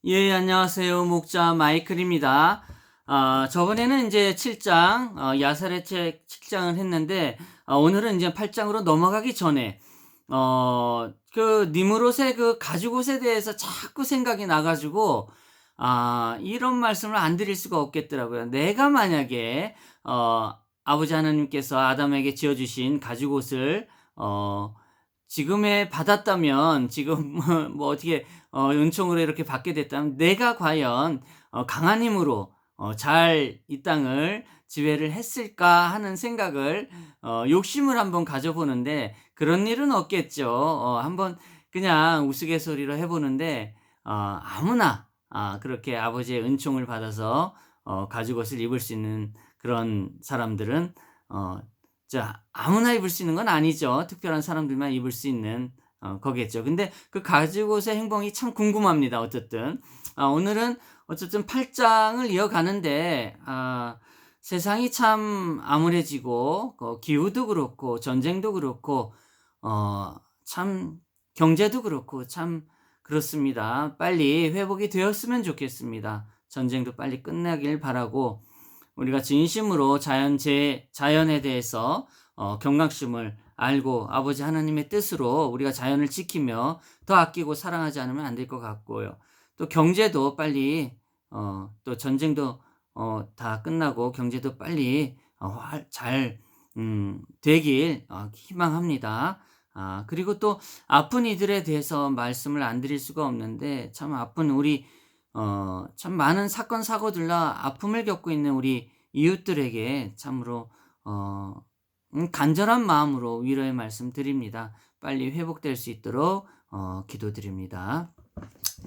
예, 안녕하세요. 목자 마이클입니다. 저번에는 이제 7장, 야살의 책 7장을 했는데, 오늘은 이제 8장으로 넘어가기 전에, 니무롯의 그 가죽옷에 대해서 자꾸 생각이 나가지고, 이런 말씀을 안 드릴 수가 없겠더라고요. 내가 만약에, 아버지 하나님께서 아담에게 지어주신 가죽옷을, 지금에 받았다면, 지금 뭐 어떻게 은총으로 이렇게 받게 됐다면 내가 과연 강한 힘으로 잘 이 땅을 지배를 했을까 하는 생각을 욕심을 한번 가져보는데 그런 일은 없겠죠. 한번 그냥 우스갯소리로 해 보는데 아무나 그렇게 아버지의 은총을 받아서 가죽옷을 입을 수 있는 그런 사람들은 아무나 입을 수 있는 건 아니죠. 특별한 사람들만 입을 수 있는 거겠죠. 근데 그 가죽옷의 행방이 참 궁금합니다. 어쨌든 오늘은 어쨌든 8 장을 이어가는데 세상이 참 암울해지고 기후도 그렇고 전쟁도 그렇고 참 경제도 그렇고 참 그렇습니다. 빨리 회복이 되었으면 좋겠습니다. 전쟁도 빨리 끝나길 바라고 우리가 진심으로 자연에 대해서 경각심을 알고 아버지 하나님의 뜻으로 우리가 자연을 지키며 더 아끼고 사랑하지 않으면 안 될 것 같고요. 또 경제도 빨리 또 전쟁도 다 끝나고 경제도 빨리 잘 되길 희망합니다. 그리고 또 아픈 이들에 대해서 말씀을 안 드릴 수가 없는데 참 아픈 우리 참 많은 사건 사고들과 아픔을 겪고 있는 우리 이웃들에게 참으로 간절한 마음으로 위로의 말씀 드립니다. 빨리 회복될 수 있도록 기도드립니다.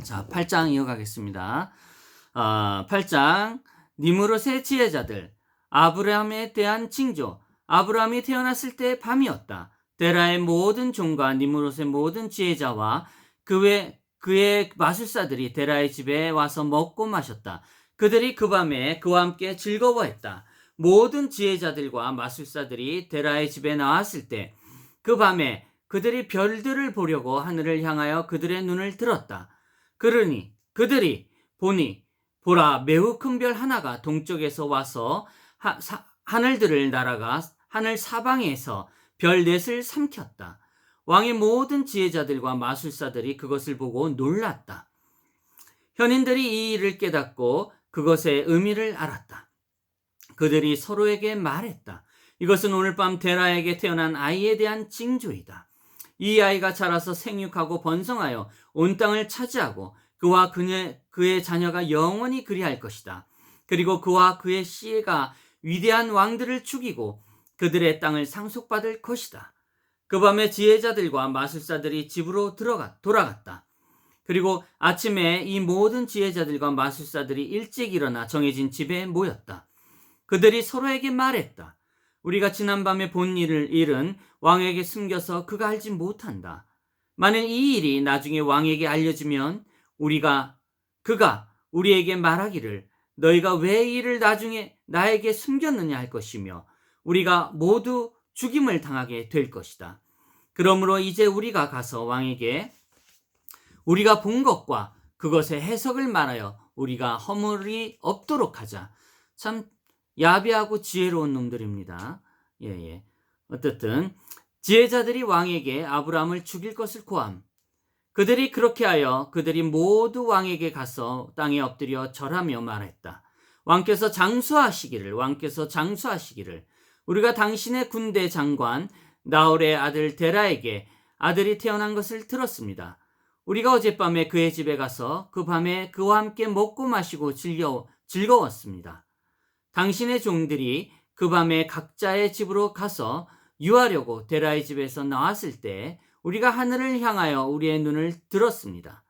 자, 8장 이어가겠습니다. 8장 니므롯의 지혜자들. 아브라함에 대한 징조. 아브라함이 태어났을 때 밤이었다. 데라의 모든 종과 니므롯의 모든 지혜자와 그의 마술사들이 데라의 집에 와서 먹고 마셨다. 그들이 그 밤에 그와 함께 즐거워했다. 모든 지혜자들과 마술사들이 데라의 집에 나왔을 때 그 밤에 그들이 별들을 보려고 하늘을 향하여 그들의 눈을 들었다. 그러니 그들이 보라 매우 큰 별 하나가 동쪽에서 와서 하늘들을 날아가 하늘 사방에서 별 넷을 삼켰다. 왕의 모든 지혜자들과 마술사들이 그것을 보고 놀랐다. 현인들이 이 일을 깨닫고 그것의 의미를 알았다. 그들이 서로에게 말했다. 이것은 오늘 밤 데라에게 태어난 아이에 대한 징조이다. 이 아이가 자라서 생육하고 번성하여 온 땅을 차지하고 그와 그의 자녀가 영원히 그리할 것이다. 그리고 그와 그의 씨가 위대한 왕들을 죽이고 그들의 땅을 상속받을 것이다. 그 밤에 지혜자들과 마술사들이 집으로 돌아갔다. 그리고 아침에 이 모든 지혜자들과 마술사들이 일찍 일어나 정해진 집에 모였다. 그들이 서로에게 말했다. 우리가 지난밤에 본 일은 왕에게 숨겨서 그가 알지 못한다. 만일 이 일이 나중에 왕에게 알려지면 그가 우리에게 말하기를 너희가 왜 이 일을 나중에 나에게 숨겼느냐 할 것이며 우리가 모두 죽임을 당하게 될 것이다. 그러므로 이제 우리가 가서 왕에게 우리가 본 것과 그것의 해석을 말하여 우리가 허물이 없도록 하자. 참 야비하고 지혜로운 놈들입니다. 예. 어쨌든 지혜자들이 왕에게 아브라함을 죽일 것을 고함. 그들이 그렇게 하여 그들이 모두 왕에게 가서 땅에 엎드려 절하며 말했다. 왕께서 장수하시기를 우리가 당신의 군대 장관 나홀의 아들 데라에게 아들이 태어난 것을 들었습니다. 우리가 어젯밤에 그의 집에 가서 그 밤에 그와 함께 먹고 마시고 즐거웠습니다. 당신의 종들이 그 밤에 각자의 집으로 가서 유하려고 데라의 집에서 나왔을 때 우리가 하늘을 향하여 우리의 눈을 들었습니다.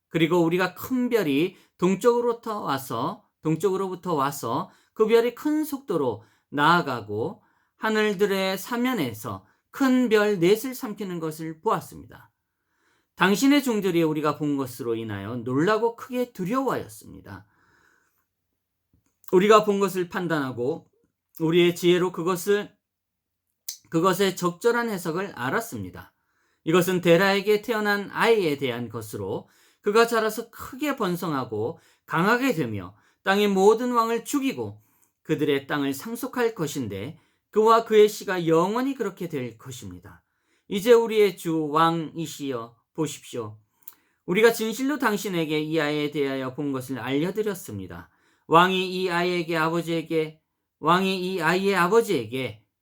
그리고 우리가 큰 별이 동쪽으로부터 와서 그 별이 큰 속도로 나아가고 하늘들의 사면에서 큰 별 넷을 삼키는 것을 보았습니다. 당신의 종들이 우리가 본 것으로 인하여 놀라고 크게 두려워하였습니다. 우리가 본 것을 판단하고 우리의 지혜로 그것의 적절한 해석을 알았습니다. 이것은 데라에게 태어난 아이에 대한 것으로 그가 자라서 크게 번성하고 강하게 되며 땅의 모든 왕을 죽이고 그들의 땅을 상속할 것인데 그와 그의 씨가 영원히 그렇게 될 것입니다. 이제 우리의 주 왕이시여 보십시오. 우리가 진실로 당신에게 이 아이에 대하여 본 것을 알려드렸습니다. 왕이 이 아이의 아버지에게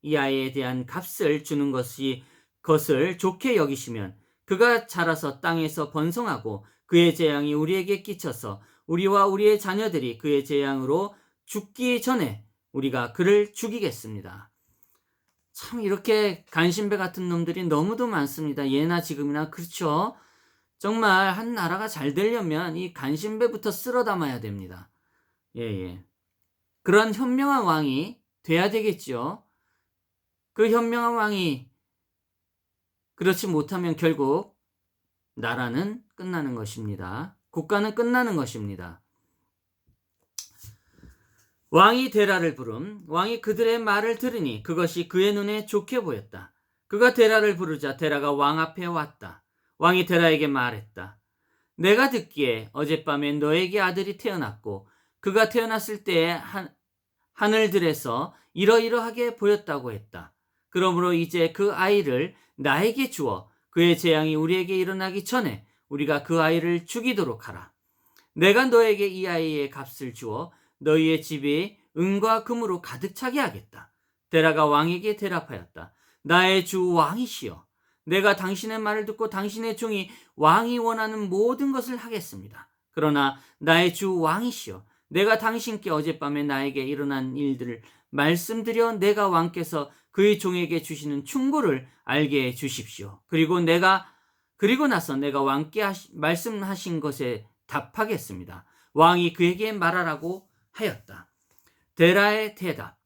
이 아이에 대한 값을 주는 것을 좋게 여기시면 그가 자라서 땅에서 번성하고 그의 재앙이 우리에게 끼쳐서 우리와 우리의 자녀들이 그의 재앙으로 죽기 전에 우리가 그를 죽이겠습니다. 참 이렇게 간신배 같은 놈들이 너무도 많습니다. 예나 지금이나. 그렇죠? 정말 한 나라가 잘 되려면 이 간신배부터 쓸어 담아야 됩니다. 예. 그런 현명한 왕이 돼야 되겠죠. 그 현명한 왕이 그렇지 못하면 결국 나라는 끝나는 것입니다. 국가는 끝나는 것입니다. 왕이 데라를 부름. 왕이 그들의 말을 들으니 그것이 그의 눈에 좋게 보였다. 그가 데라를 부르자 데라가 왕 앞에 왔다. 왕이 데라에게 말했다. 내가 듣기에 어젯밤에 너에게 아들이 태어났고 그가 태어났을 때에 하늘들에서 이러이러하게 보였다고 했다. 그러므로 이제 그 아이를 나에게 주어 그의 재앙이 우리에게 일어나기 전에 우리가 그 아이를 죽이도록 하라. 내가 너에게 이 아이의 값을 주어 너희의 집이 은과 금으로 가득 차게 하겠다. 데라가 왕에게 대답하였다. 나의 주 왕이시여, 내가 당신의 말을 듣고 당신의 종이 왕이 원하는 모든 것을 하겠습니다. 그러나 나의 주 왕이시여, 내가 당신께 어젯밤에 나에게 일어난 일들을 말씀드려 내가 왕께서 그의 종에게 주시는 충고를 알게 해 주십시오. 그리고 나서 내가 왕께 말씀하신 것에 답하겠습니다. 왕이 그에게 말하라고 하였다. 데라의 대답.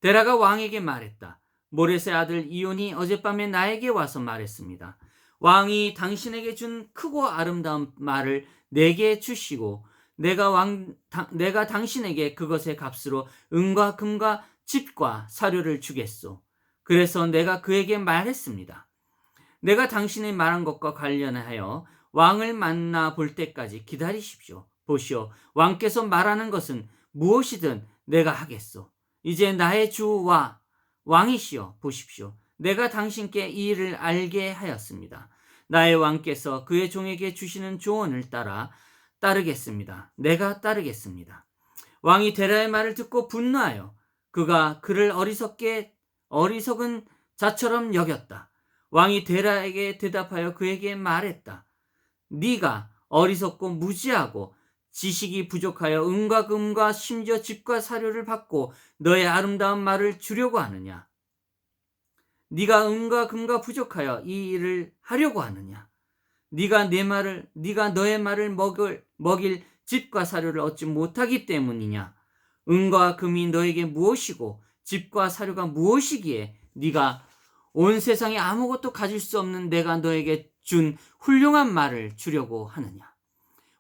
데라가 왕에게 말했다. 모레세 아들 이온이 어젯밤에 나에게 와서 말했습니다. 왕이 당신에게 준 크고 아름다운 말을 내게 주시고 내가 당신에게 그것의 값으로 은과 금과 집과 사료를 주겠소. 그래서 내가 그에게 말했습니다. 내가 당신이 말한 것과 관련하여 왕을 만나 볼 때까지 기다리십시오. 보시오, 왕께서 말하는 것은 무엇이든 내가 하겠소. 이제 나의 주와 왕이시여 보십시오. 내가 당신께 이 일을 알게 하였습니다. 나의 왕께서 그의 종에게 주시는 조언을 따르겠습니다. 내가 따르겠습니다. 왕이 데라의 말을 듣고 분노하여 그가 그를 어리석은 자처럼 여겼다. 왕이 데라에게 대답하여 그에게 말했다. 네가 어리석고 무지하고 지식이 부족하여 은과 금과 심지어 집과 사료를 받고 너의 아름다운 말을 주려고 하느냐? 네가 은과 금과 부족하여 이 일을 하려고 하느냐? 네가 너의 말을 먹일 집과 사료를 얻지 못하기 때문이냐? 은과 금이 너에게 무엇이고 집과 사료가 무엇이기에 네가 온 세상에 아무것도 가질 수 없는 내가 너에게 준 훌륭한 말을 주려고 하느냐?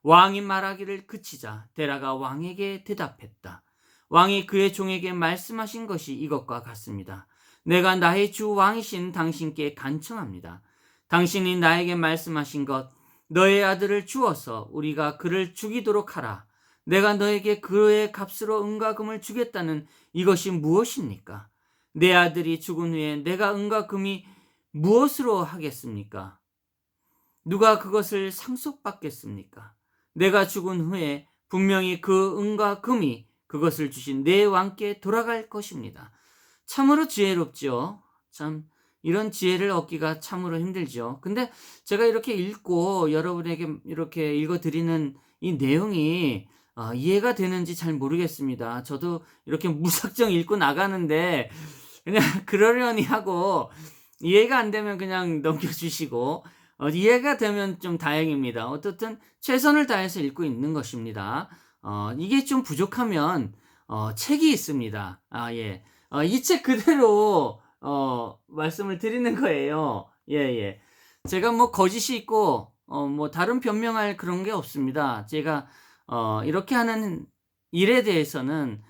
왕이 말하기를 그치자 데라가 왕에게 대답했다. 왕이 그의 종에게 말씀하신 것이 이것과 같습니다. 내가 나의 주 왕이신 당신께 간청합니다. 당신이 나에게 말씀하신 것, 너의 아들을 주어서 우리가 그를 죽이도록 하라. 내가 너에게 그의 값으로 은과 금을 주겠다는 이것이 무엇입니까? 내 아들이 죽은 후에 내가 은과 금이 무엇으로 하겠습니까? 누가 그것을 상속받겠습니까? 내가 죽은 후에 분명히 그 은과 금이 그것을 주신 내 왕께 돌아갈 것입니다. 참으로 지혜롭죠. 참 이런 지혜를 얻기가 참으로 힘들죠. 근데 제가 이렇게 읽고 여러분에게 이렇게 읽어드리는 이 내용이 이해가 되는지 잘 모르겠습니다. 저도 이렇게 무작정 읽고 나가는데 그냥 그러려니 하고 이해가 안 되면 그냥 넘겨주시고 이해가 되면 좀 다행입니다. 어떻든 최선을 다해서 읽고 있는 것입니다. 이게 좀 부족하면 책이 있습니다. 예. 이 책 그대로 말씀을 드리는 거예요. 예. 제가 뭐 거짓이 있고 뭐 다른 변명할 그런 게 없습니다. 제가 이렇게 하는 일에 대해서는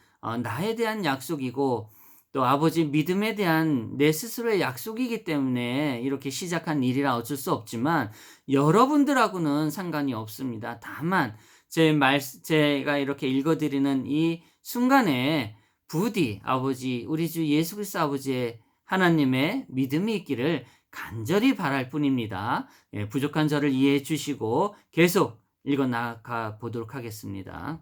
나에 대한 약속이고 또 아버지 믿음에 대한 내 스스로의 약속이기 때문에 이렇게 시작한 일이라 어쩔 수 없지만 여러분들하고는 상관이 없습니다. 다만 제가 이렇게 읽어드리는 이 순간에 부디 아버지, 우리 주 예수 그리스도 아버지의 하나님의 믿음이 있기를 간절히 바랄 뿐입니다. 예, 부족한 저를 이해해 주시고 계속 읽어 나가 보도록 하겠습니다.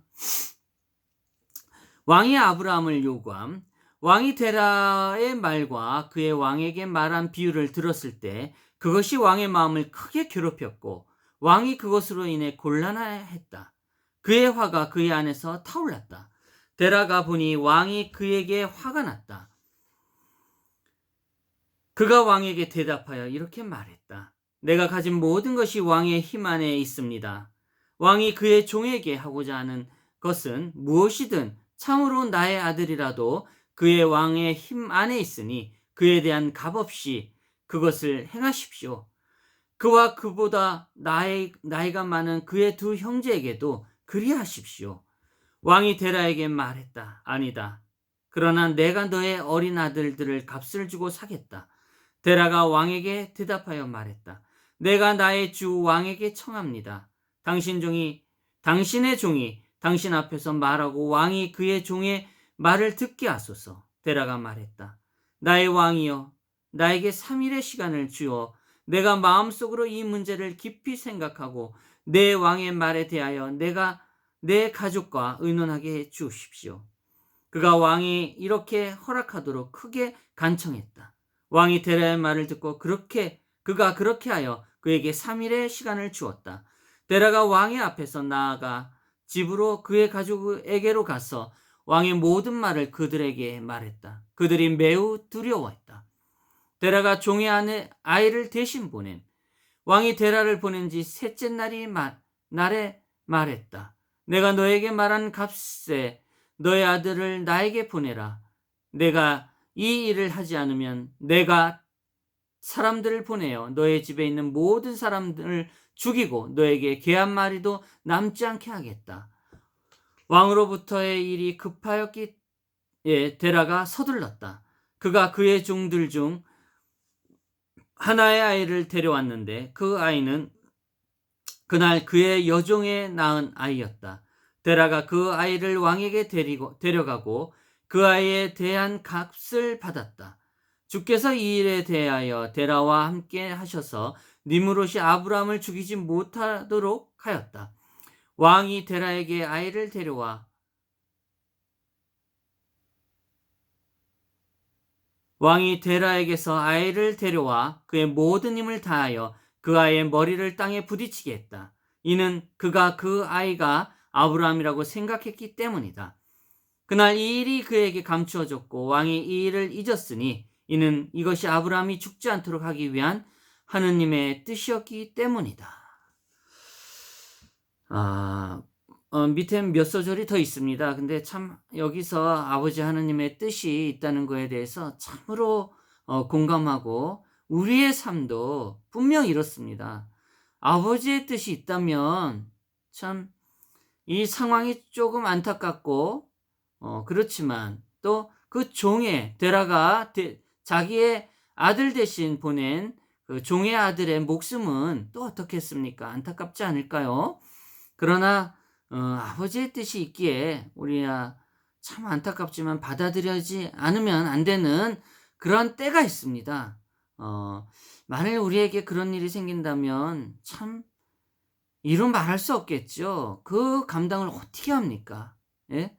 왕이 아브라함을 요구함. 왕이 데라의 말과 그의 왕에게 말한 비유를 들었을 때 그것이 왕의 마음을 크게 괴롭혔고 왕이 그것으로 인해 곤란해했다. 그의 화가 그의 안에서 타올랐다. 데라가 보니 왕이 그에게 화가 났다. 그가 왕에게 대답하여 이렇게 말했다. 내가 가진 모든 것이 왕의 힘 안에 있습니다. 왕이 그의 종에게 하고자 하는 것은 무엇이든 참으로 나의 아들이라도 그의 왕의 힘 안에 있으니 그에 대한 값없이 그것을 행하십시오. 그와 그보다 나이가 많은 그의 두 형제에게도 그리하십시오. 왕이 데라에게 말했다. 아니다. 그러나 내가 너의 어린 아들들을 값을 주고 사겠다. 데라가 왕에게 대답하여 말했다. 내가 나의 주 왕에게 청합니다. 당신의 종이 당신 앞에서 말하고 왕이 그의 종의 말을 듣게 하소서. 데라가 말했다. 나의 왕이여, 나에게 3일의 시간을 주어 내가 마음속으로 이 문제를 깊이 생각하고 내 왕의 말에 대하여 내가 내 가족과 의논하게 해 주십시오. 그가 왕이 이렇게 허락하도록 크게 간청했다. 왕이 데라의 말을 듣고 그가 그렇게 하여 그에게 3일의 시간을 주었다. 데라가 왕의 앞에서 나아가 집으로 그의 가족에게로 가서 왕의 모든 말을 그들에게 말했다. 그들이 매우 두려워했다. 데라가 종의 아이를 대신 보냄. 왕이 데라를 보낸 지 셋째 날에 말했다. 내가 너에게 말한 값에 너의 아들을 나에게 보내라. 내가 이 일을 하지 않으면 내가 사람들을 보내어 너의 집에 있는 모든 사람들을 죽이고 너에게 개 한 마리도 남지 않게 하겠다. 왕으로부터의 일이 급하였기에 데라가 서둘렀다. 그가 그의 종들 중 하나의 아이를 데려왔는데 그 아이는 그날 그의 여종에 낳은 아이였다. 데라가 그 아이를 왕에게 데려가고 그 아이에 대한 값을 받았다. 주께서 이 일에 대하여 데라와 함께 하셔서 니므롯이 아브라함을 죽이지 못하도록 하였다. 왕이 데라에게 아이를 데려와 왕이 데라에게서 아이를 데려와 그의 모든 힘을 다하여 그 아이의 머리를 땅에 부딪히게 했다. 이는 그가 그 아이가 아브라함이라고 생각했기 때문이다. 그날 이 일이 그에게 감추어졌고 왕이 이 일을 잊었으니 이는 이것이 아브라함이 죽지 않도록 하기 위한 하느님의 뜻이었기 때문이다. 밑에 몇 소절이 더 있습니다. 근데 참 여기서 아버지 하느님의 뜻이 있다는 거에 대해서 참으로 공감하고 우리의 삶도 분명 이렇습니다. 아버지의 뜻이 있다면 참 이 상황이 조금 안타깝고 그렇지만 또 그 종의 데라가 자기의 아들 대신 보낸 그 종의 아들의 목숨은 또 어떻겠습니까? 안타깝지 않을까요? 그러나 아버지의 뜻이 있기에 우리야 참 안타깝지만 받아들여지 않으면 안 되는 그런 때가 있습니다. 만일 우리에게 그런 일이 생긴다면 참 이루 말할 수 없겠죠. 그 감당을 어떻게 합니까? 예?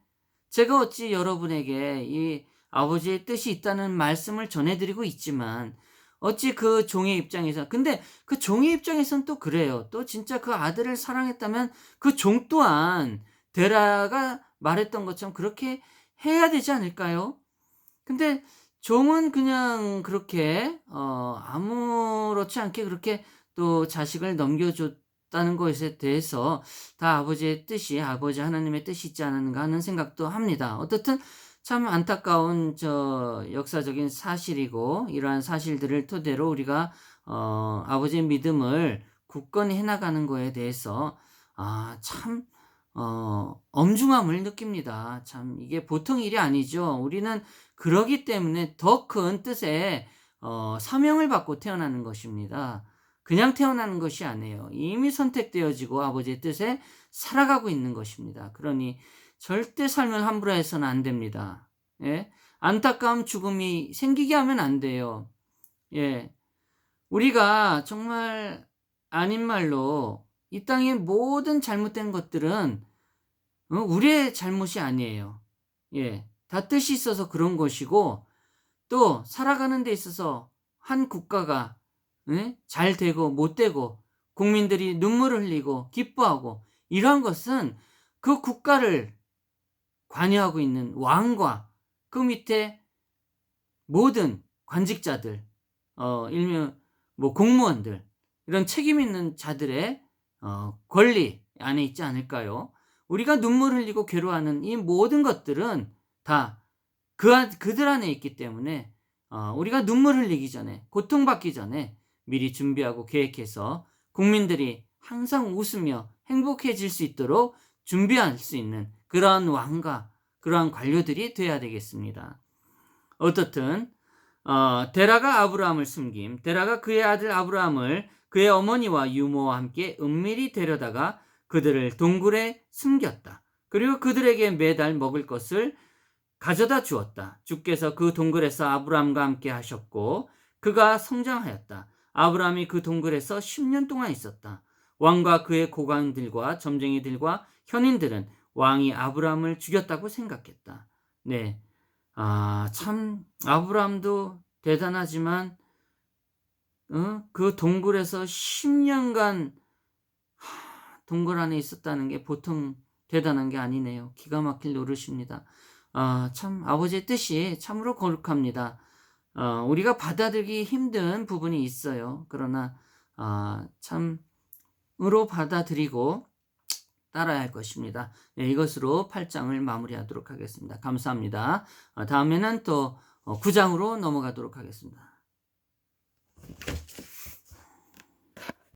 제가 어찌 여러분에게 이 아버지의 뜻이 있다는 말씀을 전해드리고 있지만 어찌 그 종의 입장에서 근데 그 종의 입장에선 또 그래요. 또 진짜 그 아들을 사랑했다면 그 종 또한 데라가 말했던 것처럼 그렇게 해야 되지 않을까요? 근데 종은 그냥 그렇게 아무렇지 않게 그렇게 또 자식을 넘겨줬다는 것에 대해서 다 아버지의 뜻이 아버지 하나님의 뜻이 있지 않은가 하는 생각도 합니다. 어떻든 참 안타까운 역사적인 사실이고 이러한 사실들을 토대로 우리가 아버지의 믿음을 굳건히 해나가는 거에 대해서 참 엄중함을 느낍니다. 참 이게 보통 일이 아니죠. 우리는 그러기 때문에 더 큰 뜻의 사명을 받고 태어나는 것입니다. 그냥 태어나는 것이 아니에요. 이미 선택되어지고 아버지의 뜻에 살아가고 있는 것입니다. 그러니 절대 삶을 함부로 해서는 안 됩니다. 예? 안타까움, 죽음이 생기게 하면 안 돼요. 예. 우리가 정말 아닌 말로 이 땅의 모든 잘못된 것들은 우리의 잘못이 아니에요. 예. 다 뜻이 있어서 그런 것이고, 또 살아가는 데 있어서 한 국가가 잘 되고 못 되고 국민들이 눈물을 흘리고 기뻐하고 이러한 것은 그 국가를 관여하고 있는 왕과 그 밑에 모든 관직자들, 일명 뭐 공무원들, 이런 책임 있는 자들의 권리 안에 있지 않을까요? 우리가 눈물 흘리고 괴로워하는 이 모든 것들은 다 그들 안에 있기 때문에 우리가 눈물 흘리기 전에, 고통받기 전에 미리 준비하고 계획해서 국민들이 항상 웃으며 행복해질 수 있도록 준비할 수 있는 그러한 왕과 그러한 관료들이 돼야 되겠습니다. 어떻든 데라가 아브라함을 숨김, 데라가 그의 아들 아브라함을 그의 어머니와 유모와 함께 은밀히 데려다가 그들을 동굴에 숨겼다. 그리고 그들에게 매달 먹을 것을 가져다 주었다. 주께서 그 동굴에서 아브라함과 함께 하셨고 그가 성장하였다. 아브라함이 그 동굴에서 10년 동안 있었다. 왕과 그의 고관들과 점쟁이들과 현인들은 왕이 아브라함을 죽였다고 생각했다. 네, 참 아브라함도 대단하지만 그 동굴에서 10년간 동굴 안에 있었다는 게 보통 대단한 게 아니네요. 기가 막힐 노릇입니다. 참 아버지의 뜻이 참으로 거룩합니다. 우리가 받아들이기 힘든 부분이 있어요. 그러나 참으로 받아들이고 따라야 할 것입니다. 네, 이것으로 8장을 마무리하도록 하겠습니다. 감사합니다. 다음에는 또 9장으로 넘어가도록 하겠습니다.